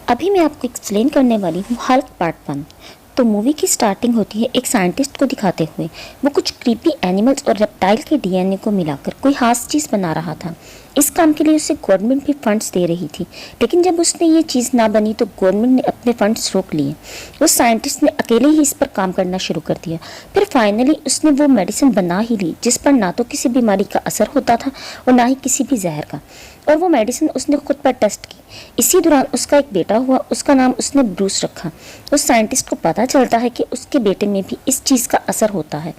अभी मैं आपको एक्सप्लेन करने वाली हूँ हल्क पार्ट 1। तो मूवी की स्टार्टिंग होती है एक साइंटिस्ट को दिखाते हुए। वो कुछ क्रीपी एनिमल्स और रेप्टाइल के डीएनए को मिलाकर कोई खास चीज़ बना रहा था। इस काम के लिए उसे गवर्नमेंट भी फंड्स दे रही थी, लेकिन जब उसने ये चीज़ ना बनी तो गवर्नमेंट ने अपने फंड्स रोक लिए। उस साइंटिस्ट ने अकेले ही इस पर काम करना शुरू कर दिया। फिर फाइनली उसने वो मेडिसिन बना ही ली जिस पर ना तो किसी बीमारी का असर होता था और ना ही किसी भी जहर का। और वो मेडिसिन उसने खुद पर टेस्ट की। इसी दौरान उसका एक बेटा हुआ, उसका नाम उसने ब्रूस रखा। उस साइंटिस्ट को पता चलता है कि उसके बेटे में भी इस चीज़ का असर होता है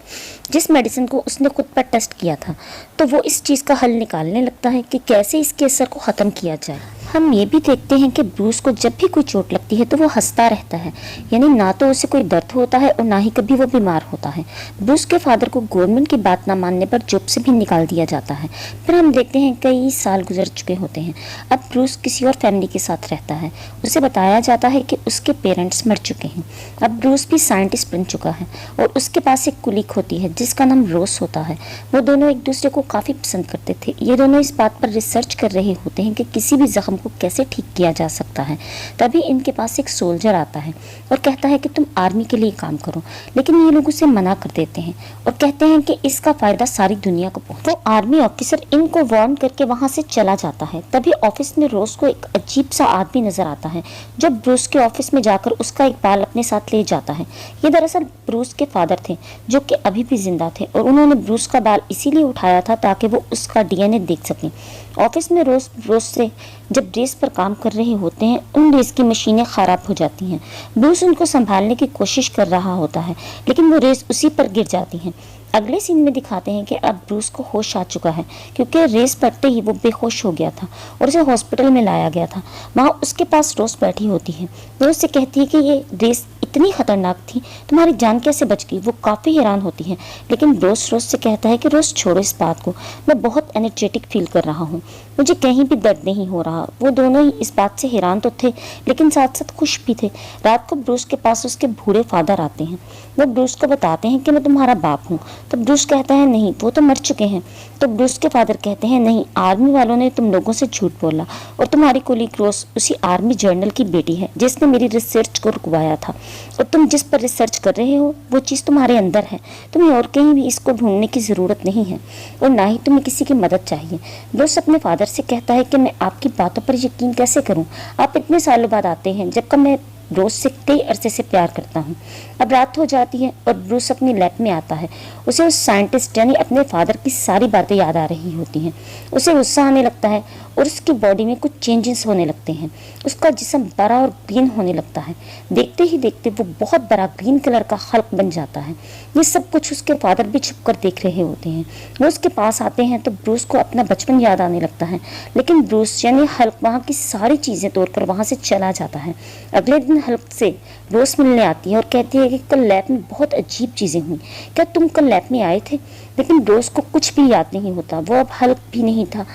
जिस मेडिसिन को उसने खुद पर टेस्ट किया था। तो वो इस चीज़ का हल निकालने लगता है कि कैसे इसके असर को ख़त्म किया जाए। हम ये भी देखते हैं कि ब्रूस को जब भी कोई चोट लगती है तो वो हंसता रहता है, यानी ना तो उसे कोई दर्द होता है और ना ही कभी वो बीमार होता है। ब्रूस के फादर को गवर्नमेंट की बात ना मानने पर जॉब से भी निकाल दिया जाता है। फिर हम देखते हैं कई साल गुजर चुके होते हैं। अब ब्रूस किसी और फैमिली के साथ रहता है। उसे बताया जाता है कि उसके पेरेंट्स मर चुके हैं। अब ब्रूस भी साइंटिस्ट बन चुका है और उसके पास एक कुलीग होती है जिसका नाम रोस होता है। वो दोनों एक दूसरे को काफ़ी पसंद करते थे। ये दोनों इस बात पर रिसर्च कर रहे होते हैं कि किसी भी जख्म को कैसे ठीक किया जा सकता है। तभी इनके पास एक सोल्जर आता है और कहता है कि तुम आर्मी के लिए काम करो, लेकिन ये लोग उसे मना कर देते हैं और कहते हैं कि इसका फायदा सारी दुनिया को पहुंचे। वो आर्मी ऑफिसर इनको वार्न करके वहां से चला जाता है। तभी ऑफिस में रोज को एक अजीब सा आदमी नजर आता है जो ब्रूस के ऑफिस में जाकर उसका एक बाल अपने साथ ले जाता है। ये दरअसल ब्रूस के फादर थे जो कि अभी भी जिंदा थे और उन्होंने ब्रूस का बाल इसीलिए उठाया था ताकि वो उसका डीएनए देख सकें। ऑफिस में रोज ब्रूस से जब रेस पर काम कर रहे होते हैं, उन रेस की मशीनें खराब हो जाती हैं। ब्रूस उनको संभालने की कोशिश कर रहा होता है, लेकिन वो रेस उसी पर गिर जाती हैं। अगले सीन में दिखाते हैं कि अब ब्रूस को होश आ चुका है क्योंकि रेस पड़ते ही वो बेहोश हो गया था और उसे हॉस्पिटल में लाया गया था। वहाँ उसके पास रोज बैठी होती है। वो उससे कहती है कि ये रेस इतनी खतरनाक थी, तुम्हारी जान कैसे बच गई। वो काफ़ी हैरान होती है, लेकिन रोज से कहता है कि रोज छोड़ो इस बात को, मैं बहुत एनर्जेटिक फील कर रहा हूँ, मुझे कहीं भी दर्द नहीं हो रहा। वो दोनों ही इस बात से हैरान तो थे लेकिन साथ साथ खुश भी थे। रात को ब्रूस के पास उसके बूढ़े फादर आते हैं। वो ब्रूस को बताते हैं कि मैं तुम्हारा बाप हूँ। तो ब्रूस कहता है नहीं, वो तो मर चुके हैं। तो ब्रूस के फादर कहते हैं नहीं, आर्मी वालों ने तुम लोगों से झूठ बोला और तुम्हारी कोलीग रोज उसी आर्मी जर्नल की बेटी है जिसने मेरी रिसर्च को रुकवाया था और तुम जिस पर रिसर्च कर रहे हो वो चीज़ तुम्हारे अंदर है। तुम्हें और कहीं भी इसको ढूंढने की ज़रूरत नहीं है और ना ही तुम्हें किसी की मदद चाहिए। ब्रूस अपने फादर से कहता है कि मैं आपकी बातों पर यकीन कैसे करूं, आप इतने सालों बाद आते हैं जबकि मैं रोज से कई अरसे से प्यार करता हूँ। अब रात हो जाती है और ब्रूस अपनी लैब में आता है। उसे उस साइंटिस्ट यानी अपने फादर की सारी बातें याद आ रही होती हैं। उसे गुस्सा आने लगता है और उसकी बॉडी में कुछ चेंजेस होने लगते हैं। उसका जिस्म बड़ा और ग्रीन होने लगता है। देखते ही देखते वो बहुत बड़ा ग्रीन कलर का हल्क बन जाता है। ये सब कुछ उसके फादर भी छुप कर देख रहे होते हैं। वो उसके पास आते हैं तो ब्रूस को अपना बचपन याद आने लगता है, लेकिन ब्रूस यानी हल्क वहाँ की सारी चीज़ें तोड़कर वहाँ से चला जाता है। अगले दिन हल्क से रोज मिलने आती है और कहती है कि कल लैब में बहुत अजीब चीज़ें हुई, क्या तुम कल लैब में आए थे। लेकिन रोज को कुछ भी याद नहीं होता, वो अब हल्क भी नहीं था।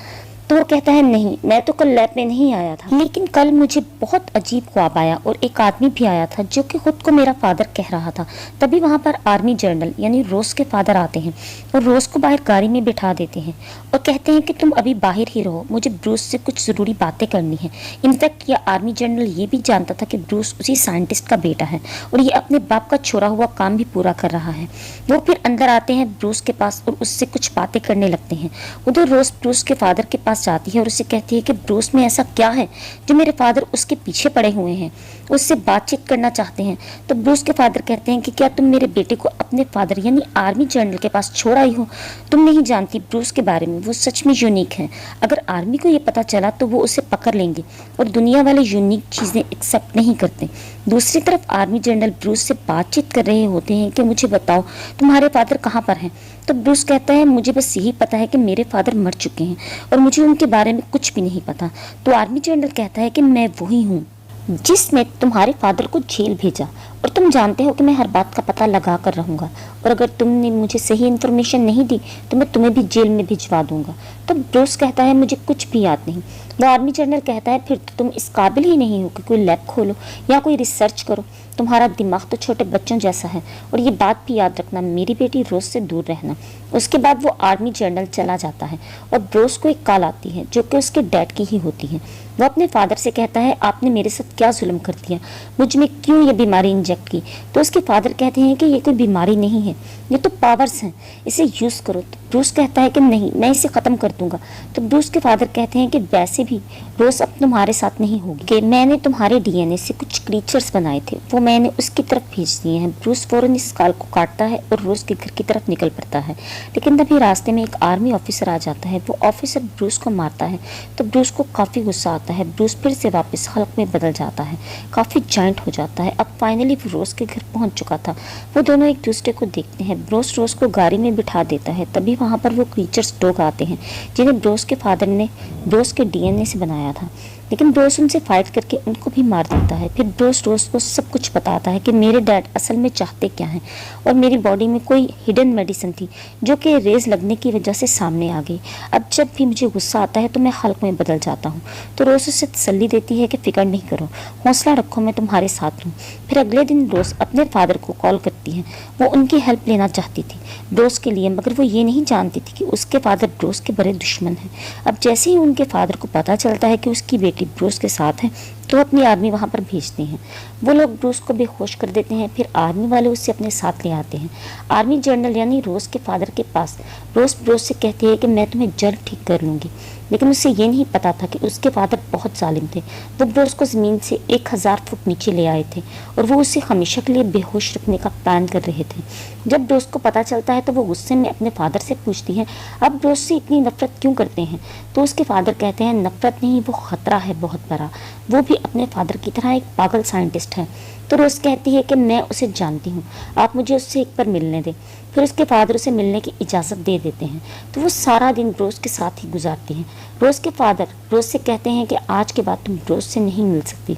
तो वो कहता है नहीं, मैं तो कल लैब में नहीं आया था, लेकिन कल मुझे बहुत अजीब ख्वाब आया और एक आदमी भी आया था जो कि खुद को मेरा फादर कह रहा था। तभी वहाँ पर आर्मी जर्नल यानी रोज के फादर आते हैं और रोज को बाहर गाड़ी में बिठा देते हैं और कहते हैं कि तुम अभी बाहर ही रहो, मुझे ब्रूस से कुछ ज़रूरी बातें करनी है। इनफैक्ट ये आर्मी जर्नल ये भी जानता था कि ब्रूस उसी साइंटिस्ट का बेटा है और ये अपने बाप का छोड़ा हुआ काम भी पूरा कर रहा है। वो फिर अंदर आते हैं ब्रूस के पास और उससे कुछ बातें करने लगते हैं। उधर रोज ब्रूस के फादर के पास जाती है और उसे कहती है कि ब्रूस में ऐसा क्या है जो मेरे फादर उसके पीछे पड़े हुए हैं, उससे बातचीत करना चाहते हैं। तो ब्रूस के फादर कहते हैं कि क्या तुम मेरे बेटे को अपने फादर यानी आर्मी जनरल के पास छोड़ आई हो। तुम नहीं जानती ब्रूस के बारे में, वो सच में यूनिक है। अगर आर्मी को ये पता चला तो वो उसे पकड़ लेंगे और दुनिया वाले यूनिक चीज़ें एक्सेप्ट नहीं करते। दूसरी तरफ आर्मी जनरल ब्रूस से बातचीत कर रहे होते हैं कि मुझे बताओ तुम्हारे फादर कहाँ पर हैं। तो ब्रूस कहता है मुझे बस यही पता है कि मेरे फादर मर चुके हैं और मुझे उनके बारे में कुछ भी नहीं पता। तो आर्मी जनरल कहता है कि मैं वही हूँ जिसने तुम्हारे फादर को जेल भेजा और तुम जानते हो कि मैं हर बात का पता लगा कर रहूँगा, और अगर तुमने मुझे सही इन्फॉर्मेशन नहीं दी तो मैं तुम्हें भी जेल में भिजवा दूंगा। तब ब्रूस कहता है, मुझे कुछ भी याद नहीं। वो आर्मी जनरल कहता है, फिर तो तुम इस काबिल ही नहीं हो कि कोई लैब खोलो या कोई रिसर्च करो। तुम्हारा दिमाग तो छोटे बच्चों जैसा है। और ये बात भी याद रखना, मेरी बेटी रोज से दूर रहना। उसके बाद वो आर्मी जनरल चला जाता है और ब्रूस को एक कॉल आती है जो कि उसके डैड की ही होती है। वो अपने फादर से कहता है, आपने मेरे साथ क्या जुल्म कर दिया, मुझ में क्यों ये बीमारी इंजेक्ट की। तो उसके फादर कहते हैं कि ये कोई बीमारी नहीं है, ये तो पावर्स हैं, इसे यूज़ करो। तो ब्रूस कहता है कि नहीं, मैं इसे ख़त्म कर दूंगा। तो ब्रूस के फादर कहते हैं कि वैसे भी रोज अब तुम्हारे साथ नहीं होगी, कि मैंने तुम्हारे डीएनए से कुछ क्रीचर्स बनाए थे, वो मैंने उसकी तरफ भेज दिए हैं। ब्रूस फौरन इस कॉल को काटता है और रोज के घर की तरफ निकल पड़ता है। लेकिन तभी रास्ते में एक आर्मी ऑफिसर आ जाता है। वो ऑफिसर ब्रूस को मारता है तो ब्रूस को काफ़ी गुस्सा आता है। ब्रूस फिर से वापस हल्क में बदल जाता है, काफ़ी जाइंट हो जाता है। अब फाइनली वो रोज के घर पहुंच चुका था। वो दोनों एक दूसरे को देखते हैं। ब्रूस रोज को गाड़ी में बिठा देता है। तभी वहाँ पर वो क्रीचर्स डॉग आते हैं जिन्हें ब्रूस के फादर ने ब्रूस के डीएनए से बनाया था। लेकिन ब्रूस उनसे फाइट करके उनको भी मार देता है। फिर ब्रूस रोज को सब कुछ बताता है कि मेरे डैड असल में चाहते क्या हैं, और मेरी बॉडी में कोई हिडन मेडिसिन थी जो कि रेज लगने की वजह से सामने आ गई। अब जब भी मुझे गुस्सा आता है तो मैं हल्क में बदल जाता हूँ। तो रोज उसे तसल्ली देती है कि फिक्र नहीं करो, हौसला रखो, मैं तुम्हारे साथ हूँ। फिर अगले दिन रोज अपने फादर को कॉल करती है। वो उनकी हेल्प लेना चाहती थी ब्रूस के लिए, मगर वो ये नहीं जानती थी कि उसके फादर ब्रूस के बड़े दुश्मन हैं। अब जैसे ही उनके फादर को पता चलता है कि उसकी बेटी ब्रूस के साथ है तो अपनी आर्मी वहाँ पर भेजते हैं। वो लोग ब्रूस को बेहोश कर देते हैं। फिर आर्मी वाले उसे अपने साथ ले आते हैं आर्मी जनरल यानी रोज के फादर के पास। रोज ब्रूस से कहती है कि मैं तुम्हें जल्द ठीक कर लूँगी, लेकिन उसे ये नहीं पता था कि उसके फादर बहुत जालिम थे। वो ब्रूस को ज़मीन से 1000 फुट नीचे ले आए थे और वो उसे हमेशा के लिए बेहोश रखने का प्लान कर रहे थे। जब ब्रूस को पता चलता है तो वो गुस्से में अपने फादर से पूछती है, अब ब्रूस से इतनी नफरत क्यों करते हैं। तो उसके फादर कहते हैं, नफरत नहीं, वो खतरा है बहुत बड़ा। वो भी अपने फादर की तरह एक पागल साइंटिस्ट है। तो रोज कहती है कि मैं उसे जानती हूँ, आप मुझे उससे एक बार मिलने दें। फिर उसके फादर उसे मिलने की इजाज़त दे देते हैं। तो वो सारा दिन रोज के साथ ही गुजारती हैं। रोज के फादर रोज से कहते हैं कि आज के बाद तुम रोज से नहीं मिल सकती,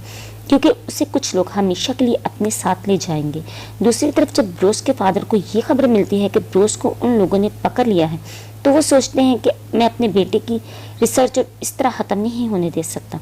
क्योंकि उसे कुछ लोग हमेशा के लिए अपने साथ ले जाएंगे। दूसरी तरफ जब ब्रूस के फादर को ये खबर मिलती है कि ब्रूस को उन लोगों ने पकड़ लिया है तो वो सोचते हैं कि मैं अपने बेटे की रिसर्च इस तरह ख़त्म नहीं होने दे सकता।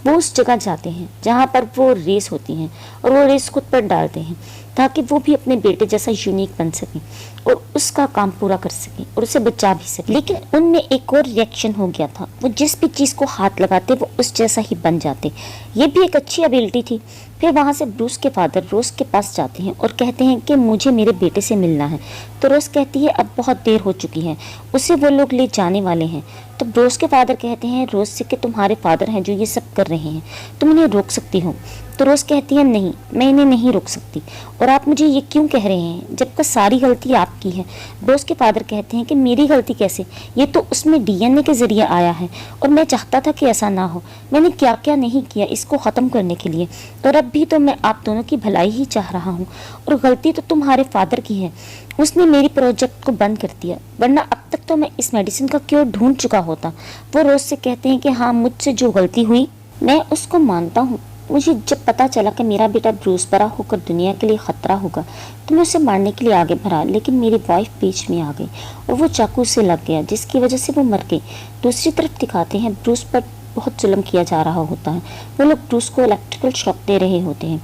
वो उस जगह जाते हैं जहाँ पर वो रेस होती हैं और वो रेस खुद पर डालते हैं ताकि वो भी अपने बेटे जैसा यूनिक बन सकें और उसका काम पूरा कर सकें और उसे बचा भी सकें। लेकिन उनमें एक और रिएक्शन हो गया था, वो जिस भी चीज़ को हाथ लगाते वो उस जैसा ही बन जाते। ये भी एक अच्छी एबिलिटी थी। फिर वहाँ से ब्रूस के फादर रोज के पास जाते हैं और कहते हैं कि मुझे मेरे बेटे से मिलना है। तो रोज कहती है अब बहुत देर हो चुकी है, उसे वो लोग ले जाने वाले हैं। तो ब्रूस के फादर कहते हैं रोज से कि तुम्हारे फादर हैं जो ये सब कर रहे हैं, तुम इन्हें रोक सकती हो। तो रोज कहती है नहीं, मैं इन्हें नहीं रोक सकती, और आप मुझे ये क्यों कह रहे हैं जबकि सारी गलती आपकी है। ब्रूस के फादर कहते हैं कि मेरी गलती कैसे, ये तो उसमें डीएनए के जरिए आया है और मैं चाहता था कि ऐसा ना हो। मैंने क्या क्या नहीं किया इसको ख़त्म करने के लिए, और अब भी तो मैं आप दोनों की भलाई ही चाह रहा हूँ, और गलती तो तुम्हारे फादर की है, उसने मेरी प्रोजेक्ट को बंद कर दिया, वरना अब तक तो मैं इस मेडिसिन का क्योर ढूंढ चुका होता। वो रोज से कहते हैं कि हाँ, मुझसे जो गलती हुई मैं उसको मानता हूँ। मुझे जब पता चला कि मेरा बेटा ब्रूस बड़ा होकर दुनिया के लिए ख़तरा होगा तो मैं उसे मारने के लिए आगे बढ़ा, लेकिन मेरी वाइफ बीच में आ गई और वो चाकू से लग गया जिसकी वजह से वो मर गई। दूसरी तरफ दिखाते हैं ब्रूस पर बहुत जुल्म किया जा रहा होता है। वो लोग ब्रूस को इलेक्ट्रिकल शॉक दे रहे होते हैं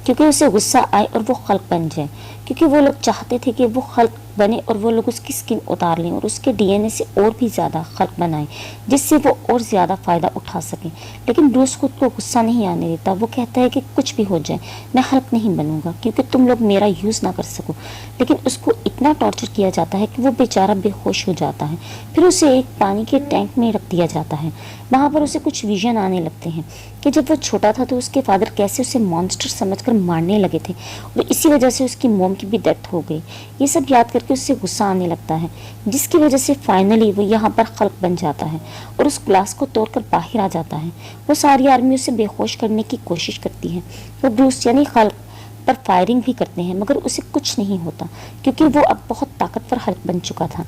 क्योंकि उसे गुस्सा आए और वो खल्क बन जाए, क्योंकि वो लोग चाहते थे कि वो खल्क बने और वो लोग उसकी स्किन उतार लें और उसके डीएनए से और भी ज़्यादा खल्क बनाएं जिससे वो और ज़्यादा फ़ायदा उठा सकें। लेकिन ब्रूस खुद को गुस्सा नहीं आने देता। वो कहता है कि कुछ भी हो जाए मैं हल्क नहीं बनूंगा क्योंकि तुम लोग मेरा यूज़ ना कर सको। लेकिन उसको इतना टॉर्चर किया जाता है कि वो बेचारा बेहोश हो जाता है। फिर उसे एक पानी के टैंक में रख दिया जाता है। वहाँ पर उसे कुछ विजन आने लगते हैं कि जब वो छोटा था तो उसके फादर कैसे उसे मॉन्स्टर समझकर मारने लगे थे और इसी वजह से उसकी मॉम की भी डेथ हो गई। ये सब याद करके उससे गुस्सा आने लगता है, जिसकी वजह से फाइनली वो यहाँ पर खल्क बन जाता है और उस ग्लास को तोड़कर बाहर आ जाता है। वो सारी आर्मी उसे बेहोश करने की कोशिश करती है। वो ब्रूस यानी खल्क पर फायरिंग भी करते हैं मगर उसे कुछ नहीं होता क्योंकि वो अब बहुत ताकतवर हल्क बन चुका था।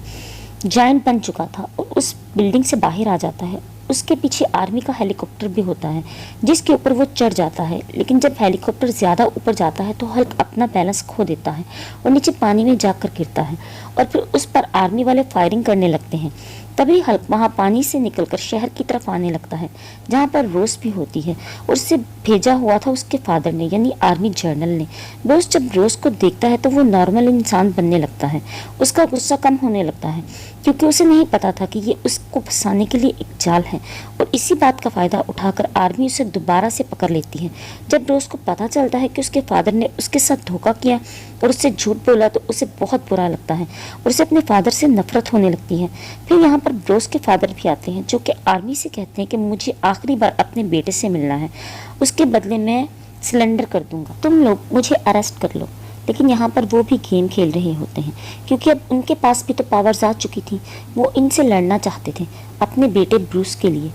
जायंट बन चुका था और उस बिल्डिंग से बाहर आ जाता है। उसके पीछे आर्मी का हेलीकॉप्टर भी होता है जिसके ऊपर वो चढ़ जाता है, लेकिन जब हेलीकॉप्टर ज़्यादा ऊपर जाता है तो हल्क अपना बैलेंस खो देता है और नीचे पानी में जाकर गिरता है और फिर उस पर आर्मी वाले फायरिंग करने लगते हैं। तभी हल्क वहाँ पानी से निकलकर शहर की तरफ आने लगता है जहाँ पर रोज भी होती है और उसे भेजा हुआ था उसके फादर ने, यानी आर्मी जनरल ने। रोज जब रोज को देखता है तो वो नॉर्मल इंसान बनने लगता है। उसका गुस्सा कम होने लगता है क्योंकि उसे नहीं पता था कि ये उसको फंसाने के लिए एक जाल है और इसी बात का फ़ायदा उठाकर आर्मी उसे दोबारा से पकड़ लेती है। जब रोज को पता चलता है कि उसके फादर ने उसके साथ धोखा किया और उससे झूठ बोला तो उसे बहुत बुरा लगता है और उसे अपने फादर से नफरत होने लगती है। फिर यहाँ पर ब्रोस के फादर भी आते हैं जो कि आर्मी से कहते हैं कि मुझे आखिरी बार अपने बेटे से मिलना है, उसके बदले मैं सिलेंडर कर दूंगा, तुम लोग मुझे अरेस्ट कर लो। लेकिन यहाँ पर वो भी गेम खेल रहे होते हैं क्योंकि अब उनके पास भी तो पावर्स आ चुकी थी। वो इनसे लड़ना चाहते थे अपने बेटे ब्रूस के लिए।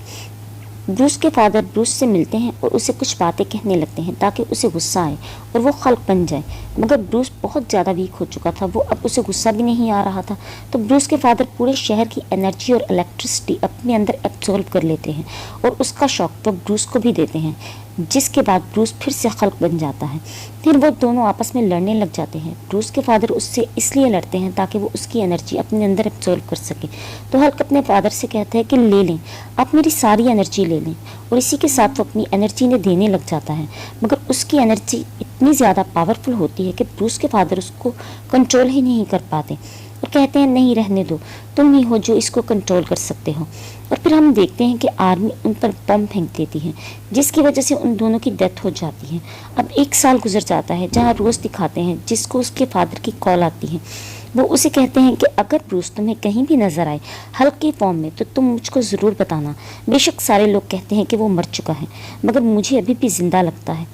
ब्रूस के फादर ब्रूस से मिलते हैं और उसे कुछ बातें कहने लगते हैं ताकि उसे गुस्सा आए और वो हल्क बन जाए, मगर ब्रूस बहुत ज़्यादा वीक हो चुका था, वो अब उसे गुस्सा भी नहीं आ रहा था। तो ब्रूस के फादर पूरे शहर की एनर्जी और इलेक्ट्रिसिटी अपने अंदर एब्जॉर्ब कर लेते हैं और उसका शॉक वो ब्रूस को भी देते हैं, जिसके बाद ब्रूस फिर से हल्क बन जाता है। फिर वो दोनों आपस में लड़ने लग जाते हैं। ब्रूस के फादर उससे इसलिए लड़ते हैं ताकि वो उसकी एनर्जी अपने अंदर एब्जॉर्ब कर सके। तो हल्क अपने फादर से कहता है कि ले लें, आप मेरी सारी एनर्जी ले लें, और इसी के साथ वो अपनी एनर्जी ने देने लग जाता है। मगर उसकी एनर्जी इतनी ज़्यादा पावरफुल होती है कि ब्रूस के फादर उसको कंट्रोल ही नहीं कर पाते और कहते हैं नहीं, रहने दो, तुम ही हो जो इसको कंट्रोल कर सकते हो। और फिर हम देखते हैं कि आर्मी उन पर बम फेंक देती है जिसकी वजह से उन दोनों की डेथ हो जाती है। अब 1 साल गुजर जाता है जहाँ रोज दिखाते हैं जिसको उसके फादर की कॉल आती है। वो उसे कहते हैं कि अगर ब्रूस तुम्हें कहीं भी नजर आए हल्क की फॉर्म में तो तुम मुझको ज़रूर बताना। बेशक सारे लोग कहते हैं कि वो मर चुका है मगर मुझे अभी भी जिंदा लगता है।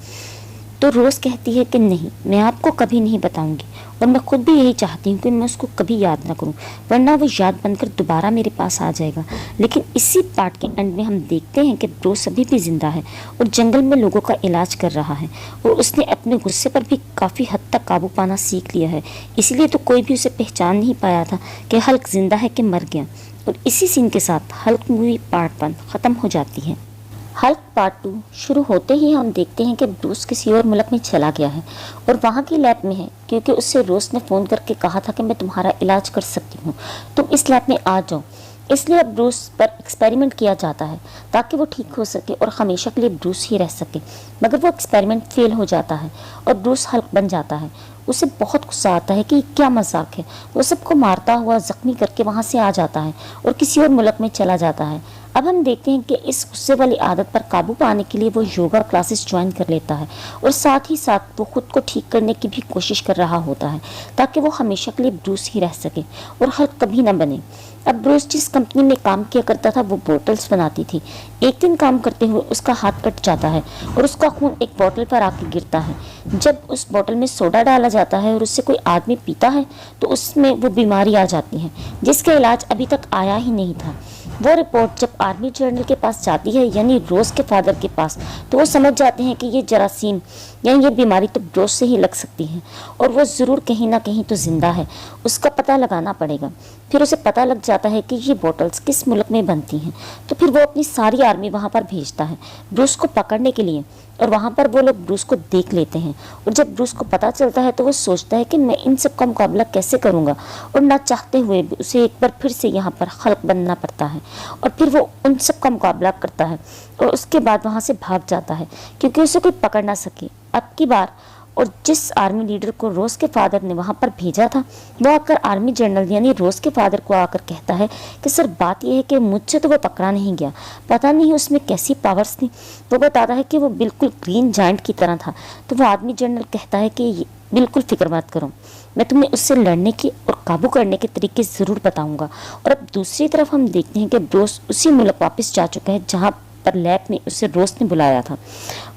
तो रोज़ कहती है कि नहीं, मैं आपको कभी नहीं बताऊंगी और मैं खुद भी यही चाहती हूँ कि मैं उसको कभी याद ना करूँ, वरना वो याद बनकर दोबारा मेरे पास आ जाएगा। लेकिन इसी पार्ट के एंड में हम देखते हैं कि ब्रूस अभी भी जिंदा है और जंगल में लोगों का इलाज कर रहा है और उसने अपने गुस्से पर भी काफ़ी हद तक काबू पाना सीख लिया है। इसलिए तो कोई भी उसे पहचान नहीं पाया था कि हल्क जिंदा है कि मर गया। और इसी सीन के साथ हल्क मूवी पार्ट 1 ख़त्म हो जाती है। हल्क पार्ट 2 शुरू होते ही हम देखते हैं कि ब्रूस किसी और मुल्क में चला गया है और वहाँ की लैब में है क्योंकि उससे रोज ने फ़ोन करके कहा था कि मैं तुम्हारा इलाज कर सकती हूँ, तुम इस लैब में आ जाओ। इसलिए अब ब्रूस पर एक्सपेरिमेंट किया जाता है ताकि वो ठीक हो सके और हमेशा के लिए ब्रूस ही रह सके। मगर वो एक्सपेरिमेंट फेल हो जाता है और ब्रूस हल्क बन जाता है। उसे बहुत गुस्सा आता है कि क्या मजाक है। वो सबको मारता हुआ जख्मी करके वहाँ से आ जाता है और किसी और मुल्क में चला जाता है। अब हम देखते हैं कि इस गुस्से वाली आदत पर काबू पाने के लिए वो योगा क्लासेस ज्वाइन कर लेता है और साथ ही साथ वो खुद को ठीक करने की भी कोशिश कर रहा होता है ताकि वो हमेशा के लिए ब्रूस ही रह सके और हल्क कभी ना बने। अब ब्रूस जिस कंपनी में काम किया करता था वो बोतल्स बनाती थी। एक दिन काम करते हुए उसका हाथ कट जाता है और उसका खून एक बोतल पर आके गिरता है। जब उस बोतल में सोडा डाला जाता है और उससे कोई आदमी पीता है तो उसमें वो बीमारी आ जाती है जिसका इलाज अभी तक आया ही नहीं था। वो रिपोर्ट जब आर्मी जनरल के पास जाती है, यानी रोज के फादर के पास, तो वो समझ जाते हैं कि ये जरासीम यानी ये बीमारी तो ब्रोस से ही लग सकती है और वो ज़रूर कहीं ना कहीं तो ज़िंदा है, उसका पता लगाना पड़ेगा। फिर उसे पता लग जाता है कि ये बॉटल्स किस मुल्क में बनती हैं, तो फिर वो अपनी सारी आर्मी वहाँ पर भेजता है ब्रूस को पकड़ने के लिए और वहाँ पर वो लोग ब्रूस को देख लेते हैं। और जब ब्रूस को पता चलता है तो वो सोचता है कि मैं इन सब का मुकाबला कैसे करूँगा और ना चाहते हुए भी उसे एक बार फिर से यहाँ पर हल्क बनना पड़ता है और फिर वो उन सब का मुकाबला करता है और उसके बाद वहाँ से भाग जाता है क्योंकि उसे कोई पकड़ ना सके अब की बार। और जिस आर्मी लीडर को रोज के फादर ने वहाँ पर भेजा था वो आकर आर्मी जनरल यानी रोज के फादर को आकर कहता है कि सर बात यह है कि मुझसे तो वो पकड़ा नहीं गया, पता नहीं उसमें कैसी पावर्स थी। वो बताता है कि वो बिल्कुल ग्रीन जायंट की तरह था। तो वो आर्मी जनरल कहता है कि बिल्कुल फिक्र मत करो, मैं तुम्हें उससे लड़ने के और काबू करने के तरीके ज़रूर बताऊंगा। और अब दूसरी तरफ हम देखते हैं कि ब्रूस उसी मुल्क वापस जा चुका है जहाँ पर लैब में उसे रोज ने बुलाया था।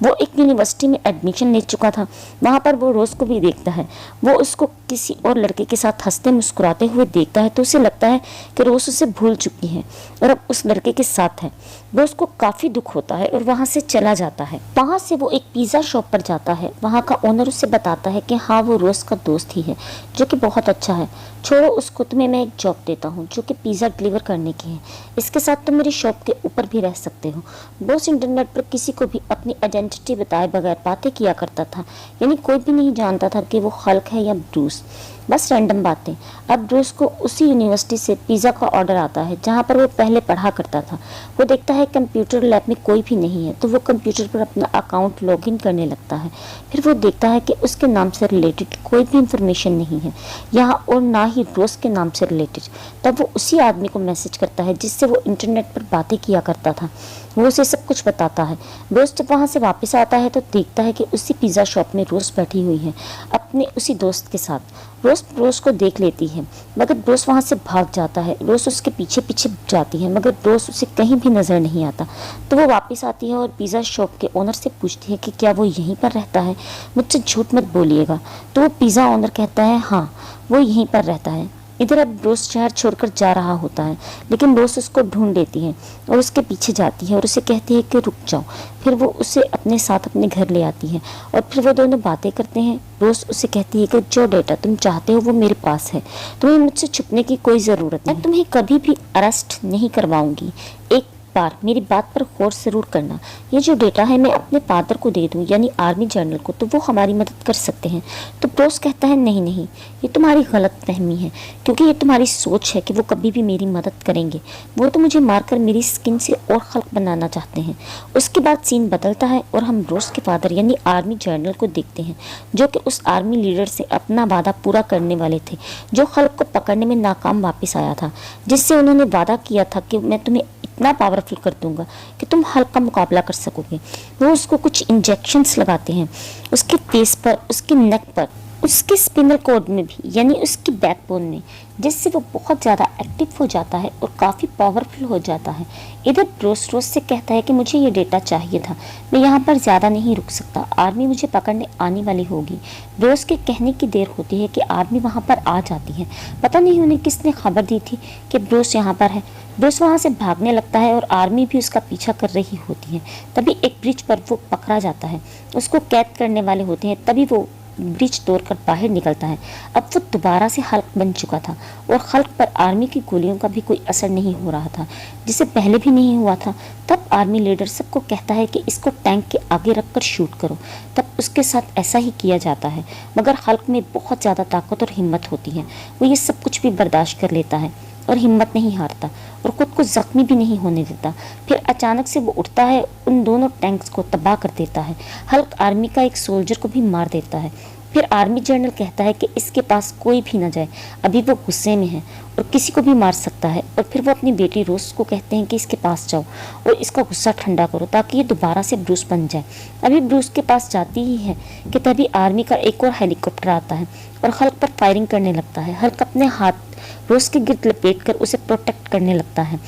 वो एक यूनिवर्सिटी में एडमिशन ले चुका था। वहाँ पर वो रोज को भी देखता है। वो उसको किसी और लड़के के साथ हंसते मुस्कुराते हुए देखता है तो उसे लगता है कि रोज उसे भूल चुकी है और अब उस लड़के के साथ है। रोज को काफी दुख होता है और वहाँ से चला जाता है। वहाँ से वो एक पिज्जा शॉप पर जाता है। वहाँ का ओनर उसे बताता है कि हाँ, वो रोज का दोस्त ही है, जो कि बहुत अच्छा है। छोड़ो उसको, तुम्हें मैं एक जॉब देता हूँ जो कि पिज़्ज़ा डिलीवर करने की है। इसके साथ तुम मेरी शॉप के ऊपर भी रह सकते हो। बॉस इंटरनेट पर किसी को भी अपनी आइडेंटिटी बताए बगैर बातें किया करता था, यानी कोई भी नहीं जानता था कि वो हल्क है या ब्रूस, बस रैंडम बातें। अब ब्रूस को उसी यूनिवर्सिटी से पिज़्ज़ा का ऑर्डर आता है जहाँ पर वो पहले पढ़ा करता था। वो देखता है कंप्यूटर लैब में कोई भी नहीं है तो वो कंप्यूटर पर अपना अकाउंट लॉगिन करने लगता है। फिर वो देखता है कि उसके नाम से रिलेटेड कोई भी इंफॉर्मेशन नहीं है यहाँ और ना ही रोज के नाम से रिलेटेड। तब वो उसी आदमी को मैसेज करता है जिससे वो इंटरनेट पर बातें किया करता था। वो उसे सब कुछ बताता है। रोज जब वहाँ से वापस आता है तो देखता है कि उसी पिज़्ज़ा शॉप में रोज बैठी हुई है अपने उसी दोस्त के साथ। रोज को देख लेती है मगर रोज वहाँ से भाग जाता है। रोज उसके पीछे पीछे जाती है मगर रोज उसे कहीं भी नजर नहीं आता। तो वो वापस आती है और पिज़्ज़ा शॉप के ओनर से पूछती है कि क्या वो यहीं पर रहता है, मुझसे झूठ मत बोलिएगा। तो वो पिज़्ज़ा ओनर कहता है हाँ, वो यहीं पर रहता है। इधर अब रोज शहर छोड़कर जा रहा होता है लेकिन रोज उसको ढूंढ लेती है और उसके पीछे जाती है और उसे कहती है कि रुक जाओ। फिर वो उसे अपने साथ अपने घर ले आती है और फिर वो दोनों बातें करते हैं। रोज उसे कहती है कि जो डेटा तुम चाहते हो वो मेरे पास है, तुम्हें मुझसे छुपने की कोई ज़रूरत नहीं। मैं तुम्हें कभी भी अरेस्ट नहीं करवाऊंगी। एक बार मेरी बात पर गौर जरूर करना। ये जो डेटा है मैं अपने फादर को दे दूं यानी आर्मी जनरल को तो वो हमारी मदद कर सकते हैं। तो ब्रोस कहता है नहीं नहीं, ये तुम्हारी गलत फहमी है क्योंकि ये तुम्हारी सोच है कि वो कभी भी मेरी मदद करेंगे। वो तो मुझे मारकर मेरी स्किन से और खल्क बनाना चाहते हैं। उसके बाद सीन बदलता है और हम ब्रोस के फादर यानी आर्मी जनरल को देखते हैं जो कि उस आर्मी लीडर से अपना वादा पूरा करने वाले थे जो खल्क को पकड़ने में नाकाम वापस आया था, जिससे उन्होंने वादा किया था कि मैं तुम्हें इतना पावरफुल कर दूंगा कि तुम हल्क का मुकाबला कर सकोगे। वो उसको कुछ इंजेक्शंस लगाते हैं उसके फेस पर, उसके नेक पर, उसके स्पिनल कॉर्ड में भी यानी उसकी बैकबोन में, जिससे वो बहुत ज़्यादा एक्टिव हो जाता है और काफ़ी पावरफुल हो जाता है। इधर ब्रोस रोज से कहता है कि मुझे ये डेटा चाहिए था, मैं यहाँ पर ज़्यादा नहीं रुक सकता, आर्मी मुझे पकड़ने आने वाली होगी। ब्रोस के कहने की देर होती है कि आर्मी वहाँ पर आ जाती है। पता नहीं उन्हें किसने खबर दी थी कि ब्रोस यहाँ पर है। ब्रोस वहाँ से भागने लगता है और आर्मी भी उसका पीछा कर रही होती है। तभी एक ब्रिज पर वो पकड़ा जाता है, उसको कैद करने वाले होते हैं। तभी वो ब्रिज तोड़कर बाहर निकलता है। अब वो दोबारा से हल्क बन चुका था और हल्क पर आर्मी की गोलियों का भी कोई असर नहीं हो रहा था, जिसे पहले भी नहीं हुआ था। तब आर्मी लीडर सबको कहता है कि इसको टैंक के आगे रखकर शूट करो। तब उसके साथ ऐसा ही किया जाता है मगर हल्क में बहुत ज़्यादा ताकत और हिम्मत होती है। वो ये सब कुछ भी बर्दाश्त कर लेता है और हिम्मत नहीं हारता और खुद को जख्मी भी नहीं होने देता। फिर अचानक से वो उठता है, उन दोनों टैंक्स को तबाह कर देता है। हल्क आर्मी का एक सोल्जर को भी मार देता है। फिर आर्मी जनरल कहता है कि इसके पास कोई भी न जाए, अभी वो गुस्से में है और किसी को भी मार सकता है। और फिर वो अपनी बेटी रोज को कहते हैं कि इसके पास जाओ और इसका गुस्सा ठंडा करो ताकि ये दोबारा से ब्रूस बन जाए। अभी ब्रूस के पास जाती ही है कि तभी आर्मी का एक और हेलीकॉप्टर आता है और हल्क पर फायरिंग करने लगता है। हल्क अपने हाथ रोज के गिर्द लपेटकर उसे प्रोटेक्ट करने लगता है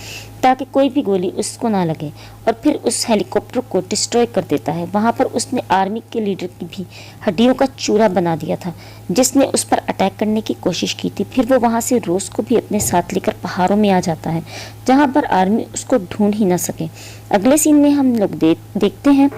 ताकि कोई भी गोली उसको ना लगे और फिर उस हेलीकॉप्टर को डिस्ट्रॉय कर देता है। वहाँ पर उसने आर्मी के लीडर की भी हड्डियों का चूरा बना दिया था जिसने उस पर अटैक करने की कोशिश की थी। फिर वो वहाँ से रोज को भी अपने साथ लेकर पहाड़ों में आ जाता है जहाँ पर आर्मी उसको ढूंढ ही ना सके। अगले सीन में हम लोग देखते हैं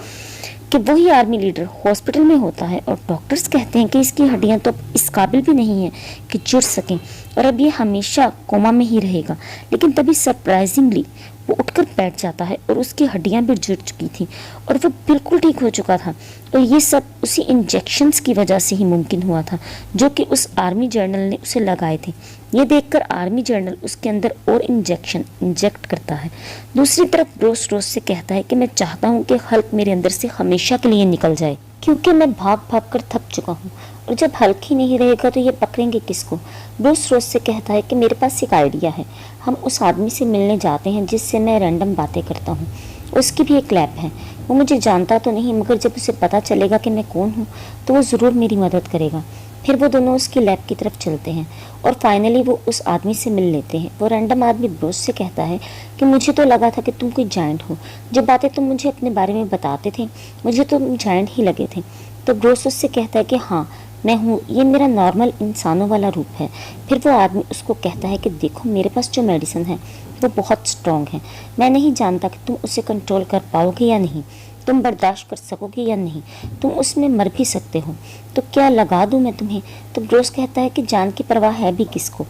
कि वही आर्मी लीडर हॉस्पिटल में होता है और डॉक्टर्स कहते हैं कि इसकी हड्डियां तो इस काबिल भी नहीं है कि जुड़ सकें और अब ये हमेशा कोमा में ही रहेगा। लेकिन तभी सरप्राइजिंगली वो उठकर बैठ जाता है और उसकी हड्डियां भी जुड़ चुकी थी और वो बिल्कुल ठीक हो चुका था। और ये सब उसी इंजेक्शंस की वजह से ही मुमकिन हुआ था जो कि उस आर्मी जनरल ने उसे लगाए थे। ये देखकर आर्मी जनरल उसके अंदर और इंजेक्शन इंजेक्ट करता है। दूसरी तरफ ब्रोस रोज से कहता है कि मैं चाहता हूँ कि हल्क मेरे अंदर से हमेशा के लिए निकल जाए क्योंकि मैं भाग भाग कर थक चुका हूँ और जब हल्क ही नहीं रहेगा तो ये पकड़ेंगे किसको। ब्रूस रोज से कहता है कि मेरे पास एक आइडिया है, हम उस आदमी से मिलने जाते हैं जिससे मैं रैंडम बातें करता हूँ। उसकी भी एक लैब है, वो मुझे जानता तो नहीं मगर जब उसे पता चलेगा कि मैं कौन हूँ तो वो ज़रूर मेरी मदद करेगा। फिर वो दोनों उसकी लैब की तरफ चलते हैं और फाइनली वो उस आदमी से मिल लेते हैं। वो रैंडम आदमी ब्रूस से कहता है कि मुझे तो लगा था कि तुम कोई जायंट हो, जो बातें तुम मुझे अपने बारे में बताते थे मुझे तो तुम जायंट ही लगे थे। तो ब्रूस उससे कहता है कि हाँ मैं हूँ, ये मेरा नॉर्मल इंसानों वाला रूप है। फिर वो आदमी उसको कहता है कि देखो मेरे पास जो मेडिसिन है वो बहुत स्ट्रॉन्ग है, मैं नहीं जानता कि तुम उसे कंट्रोल कर पाओगे या नहीं, तुम बर्दाश्त कर सकोगे या नहीं, तुम उसमें मर भी सकते हो, तो क्या लगा दूं मैं तुम्हें। तो ब्रूस कहता है कि जान की परवाह है भी किसको,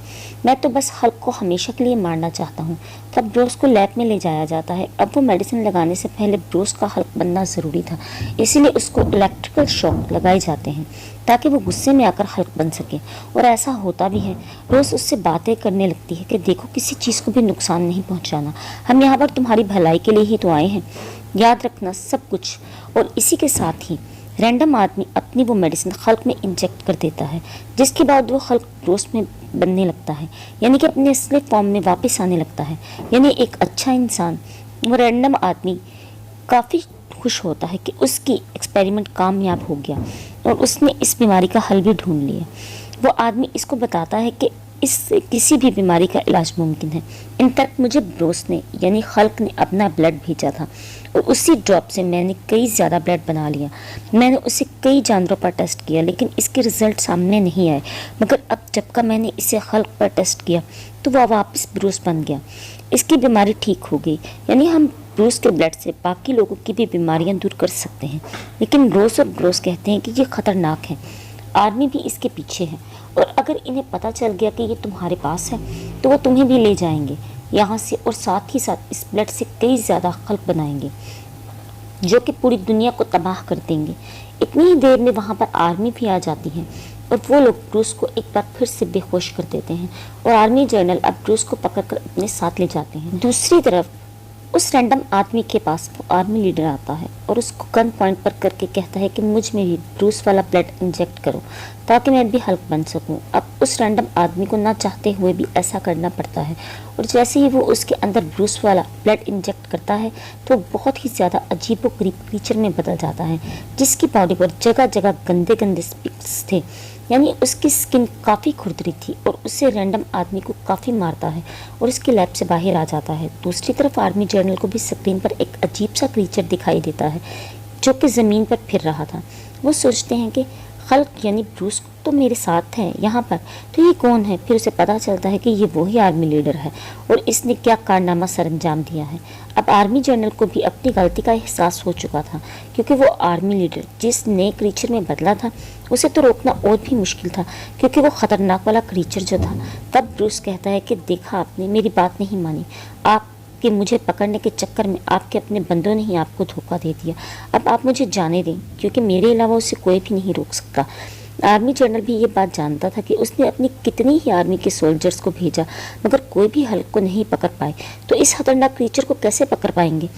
मैं तो बस हल्क को हमेशा के लिए मारना चाहता हूँ। तब ब्रूस को लैब में ले जाया जाता है। अब वो मेडिसिन लगाने से पहले ब्रूस का हल्क बनना ज़रूरी था, इसीलिए उसको इलेक्ट्रिकल शॉक लगाए जाते हैं ताकि वो गुस्से में आकर हल्क बन सके, और ऐसा होता भी है। रोज़ उससे बातें करने लगती है कि देखो किसी चीज़ को भी नुकसान नहीं पहुंचाना, हम यहाँ पर तुम्हारी भलाई के लिए ही तो आए हैं, याद रखना सब कुछ। और इसी के साथ ही रैंडम आदमी अपनी वो मेडिसिन हल्क में इंजेक्ट कर देता है, जिसके बाद वो हल्क ब्रूस में बनने लगता है, यानी कि अपने असली फॉर्म में वापस आने लगता है, यानी एक अच्छा इंसान। वो रैंडम आदमी काफ़ी खुश होता है कि उसकी एक्सपेरिमेंट कामयाब हो गया और उसने इस बीमारी का हल भी ढूंढ लिया। वो आदमी इसको बताता है कि इससे किसी भी बीमारी का इलाज मुमकिन है। इन तक मुझे ब्रूस ने यानी हल्क ने अपना ब्लड भेजा था और उसी ड्रॉप से मैंने कई ज़्यादा ब्लड बना लिया। मैंने उसे कई जानवरों पर टेस्ट किया लेकिन इसके रिजल्ट सामने नहीं आए, मगर अब जबकि मैंने इसे हल्क पर टेस्ट किया तो वह वापस ब्रूस बन गया, इसकी बीमारी ठीक हो गई। यानी हम ब्रूस के ब्लड से बाकी लोगों की भी बीमारियां दूर कर सकते हैं। लेकिन रोज और ब्रूस कहते हैं कि ये खतरनाक है, आर्मी भी इसके पीछे है और अगर इन्हें पता चल गया कि ये तुम्हारे पास है तो वो तुम्हें भी ले जाएंगे यहाँ से, और साथ ही साथ इस ब्लड से कई ज़्यादा खल्क बनाएंगे जो कि पूरी दुनिया को तबाह कर देंगे। इतनी ही देर में वहाँ पर आर्मी भी आ जाती है और वो लोग ब्रूस को एक बार फिर से बेहोश कर देते हैं और आर्मी जनरल अब ब्रूस को पकड़कर अपने साथ ले जाते हैं। दूसरी तरफ उस रैंडम आदमी के पास वो आर्मी लीडर आता है और उसको गन पॉइंट पर करके कहता है कि मुझ में भी ब्रूस वाला ब्लड इंजेक्ट करो ताकि मैं भी हल्क बन सकूं। अब उस रैंडम आदमी को ना चाहते हुए भी ऐसा करना पड़ता है और जैसे ही वो उसके अंदर ब्रूस वाला ब्लड इंजेक्ट करता है तो बहुत ही ज़्यादा अजीबोगरीब क्रीचर में बदल जाता है, जिसकी बॉडी पर जगह जगह गंदे गंदे स्पिक्स थे, यानी उसकी स्किन काफ़ी खुरदरी थी और उससे रैंडम आदमी को काफ़ी मारता है और उसकी लैब से बाहर आ जाता है। दूसरी तरफ आर्मी जनरल को भी स्क्रीन पर एक अजीब सा क्रीचर दिखाई देता है जो कि ज़मीन पर फिर रहा था। वो सोचते हैं कि हल्क यानी ब्रूस तो मेरे साथ है यहाँ पर, तो ये कौन है। फिर उसे पता चलता है कि ये वही आर्मी लीडर है और इसने क्या कारनामा सरअंजाम दिया है। अब आर्मी जनरल को भी अपनी गलती का एहसास हो चुका था क्योंकि वो आर्मी लीडर जिस नए क्रीचर में बदला था उसे तो रोकना और भी मुश्किल था क्योंकि वो ख़तरनाक वाला क्रीचर जो था। तब ब्रूस कहता है कि देखा आपने मेरी बात नहीं मानी, आप कि मुझे पकड़ने के चक्कर में आपके अपने बंदों ने ही आपको धोखा दे दिया। अब आप मुझे जाने दें क्योंकि मेरे अलावा उसे कोई भी नहीं रोक सकता। आर्मी जनरल भी ये बात जानता था कि उसने अपनी कितनी ही आर्मी के सोल्जर्स को भेजा मगर कोई भी हल्क को नहीं पकड़ पाए, तो इस खतरनाक क्रीचर को कैसे पकड़ पाएंगे।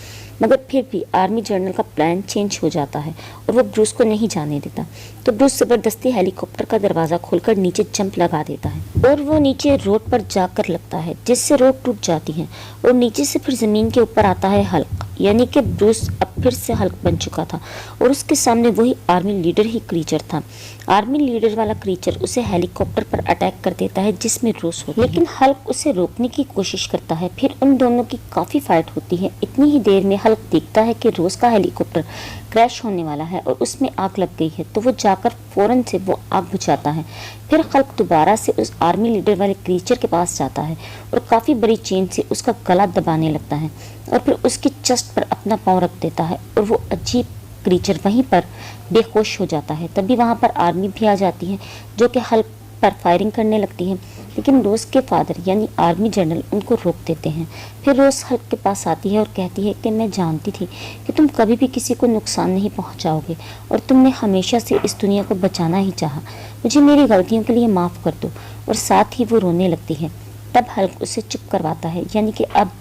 मगर फिर भी आर्मी जनरल का प्लान चेंज हो जाता है और वो ब्रूस को नहीं जाने देता। तो ब्रूस ज़बरदस्ती हेलीकॉप्टर का दरवाज़ा खोलकर नीचे जंप लगा देता है और वो नीचे रोड पर जाकर लगता है जिससे रोड टूट जाती है और नीचे से फिर ज़मीन के ऊपर आता है हल्क, यानी कि ब्रूस अब फिर से हल्क बन चुका था और उसके सामने वही आर्मी लीडर ही क्रीचर था। आर्मी लीडर वाला क्रीचर उसे हेलीकॉप्टर पर अटैक कर देता है जिसमें रोस होती है, लेकिन हल्क उसे रोकने की कोशिश करता है। फिर उन दोनों की काफ़ी फाइट होती है। इतनी ही देर में हल्क देखता है कि रोस का हेलीकॉप्टर क्रैश होने वाला है और उसमें आग लग गई है, तो वो जाकर फौरन से वो आग बुझाता है। फिर हल्क दोबारा से उस आर्मी लीडर वाले क्रीचर के पास जाता है और काफ़ी बड़ी चेन से उसका गला दबाने लगता है और फिर उसकी चेस्ट पर अपना पाँव रख देता है और वो अजीब क्रीचर वहीं पर बेहोश हो जाता है। तभी वहाँ पर आर्मी भी आ जाती है जो कि हल्क पर फायरिंग करने लगती है, लेकिन रोज़ के फादर यानी आर्मी जनरल उनको रोक देते हैं। फिर रोज़ हल्क के पास आती है और कहती है कि मैं जानती थी कि तुम कभी भी किसी को नुकसान नहीं पहुंचाओगे और तुमने हमेशा से इस दुनिया को बचाना ही चाहा, मुझे मेरी गलतियों के लिए माफ़ कर दो। और साथ ही वो रोने लगती है। तब हल्क उसे चुप करवाता है, यानी कि अब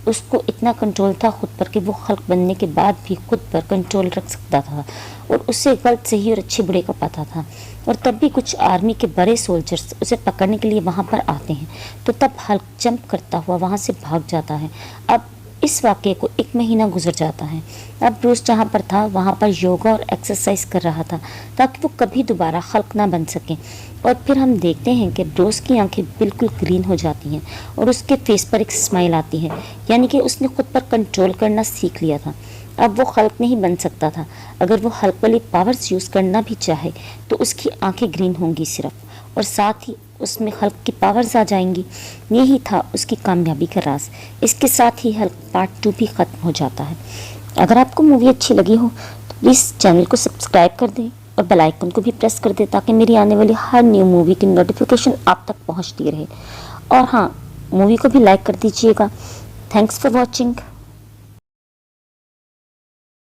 उसको इतना कंट्रोल था खुद पर कि वो हल्क बनने के बाद भी खुद पर कंट्रोल रख सकता था और उससे गलत सही और अच्छे बुरे का पता था। और तब भी कुछ आर्मी के बड़े सोल्जर्स उसे पकड़ने के लिए वहाँ पर आते हैं, तो तब हल्क जंप करता हुआ वहाँ से भाग जाता है। अब इस वाक़ये को 1 महीना गुजर जाता है। अब ब्रूस जहाँ पर था वहाँ पर योगा और एक्सरसाइज कर रहा था ताकि वो कभी दोबारा हल्क ना बन सके। और फिर हम देखते हैं कि ब्रूस की आंखें बिल्कुल ग्रीन हो जाती हैं और उसके फेस पर एक स्माइल आती है, यानी कि उसने खुद पर कंट्रोल करना सीख लिया था। अब वो हल्क नहीं बन सकता था। अगर वो हल्क वाली पावर्स यूज़ करना भी चाहे तो उसकी आंखें ग्रीन होंगी सिर्फ, और साथ ही उसमें हल्क की पावर्स आ जाएंगी। यही था उसकी कामयाबी का राज। इसके साथ ही हल्क पार्ट 2 भी ख़त्म हो जाता है। अगर आपको मूवी अच्छी लगी हो तो प्लीज़ चैनल को सब्सक्राइब कर दें और बेल आइकन को भी प्रेस कर दें ताकि मेरी आने वाली हर न्यू मूवी की नोटिफिकेशन आप तक पहुंचती रहे। और हाँ, मूवी को भी लाइक कर दीजिएगा। Thanks for watching.